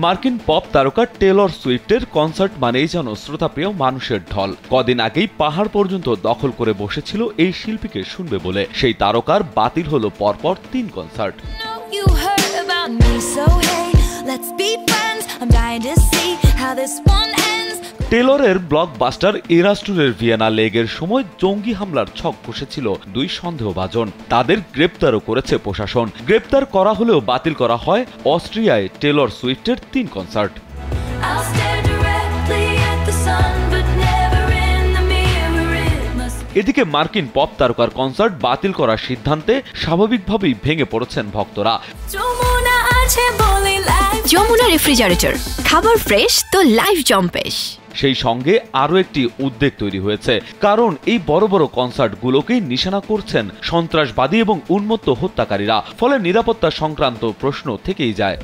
মার্কিন পপ তারকা Taylor সুইফটের concert মানেই যেন শ্রোতাপ্রিয় মানুষের ঢল। কদিন আগেই পাহাড় পর্যন্ত দখল করে বসেছিল এই শিল্পীকে শুনবে বলে। সেই তারকার বাতিল হলো পরপর 3 কনসার্ট। টেলরের ব্লকবাস্টার ইরাস ট্যুরের ভিয়েনা লেগের সময় জঙ্গি হামলার ছক কষেছিল 2 সন্দেহভাজন। তাদের গ্রেপ্তারও করেছে প্রশাসন। গ্রেপ্তার করা হলেও বাতিল করা হয় অস্ট্রিয়ায় টেলর সুইফটের 3 কনসার্ট। এদিকে মার্কিন পপ তারকার কনসার্ট বাতিল করার সিদ্ধান্তে স্বাভাবিকভাবেই ভেঙে পড়েছেন ভক্তরা। যমুনা রেফ্রিজারেটর, খাবার ফ্রেশ তো লাইফ জম্পেশ। সেই সঙ্গে আরও একটি উদ্বেগ তৈরি হয়েছে, কারণ এই বড় বড় কনসার্টগুলোকেই নিশানা করছেন সন্ত্রাসবাদী এবং উন্মত্ত হত্যাকারীরা। ফলে নিরাপত্তা সংক্রান্ত প্রশ্ন থেকেই যায়।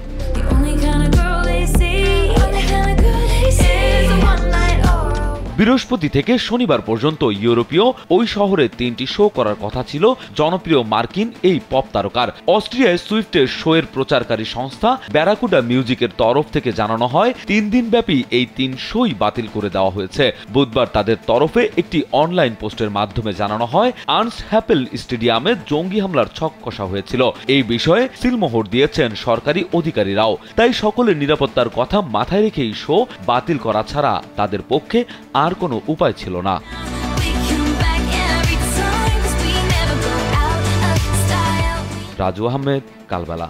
বৃহস্পতি থেকে শনিবার পর্যন্ত ইউরোপীয় ওই শহরে 3টি শো করার কথা ছিল জনপ্রিয় মার্কিন এই পপ তারকার। অস্ট্রিয়ায় সুইফটের শোয়ের প্রচারকারী সংস্থা ব্যারাকুডা মিউজিকের তরফ থেকে জানানো হয় 3 দিনব্যাপী এই 3 শোই বাতিল করে দেওয়া হয়েছে। বুধবার তাদের তরফে একটি অনলাইন পোস্টের মাধ্যমে জানানো হয় আর্নস্ট হ্যাপেল স্টেডিয়ামে জঙ্গি হামলার ছক কষা হয়েছিল। এই বিষয়ে সিলমোহর দিয়েছেন সরকারি অধিকারীরাও। তাই সকলের নিরাপত্তার কথা মাথায় রেখেই শো বাতিল করা ছাড়া তাদের পক্ষে আর কোনো উপায় ছিল না। রাজু আহমেদ, কালবেলা।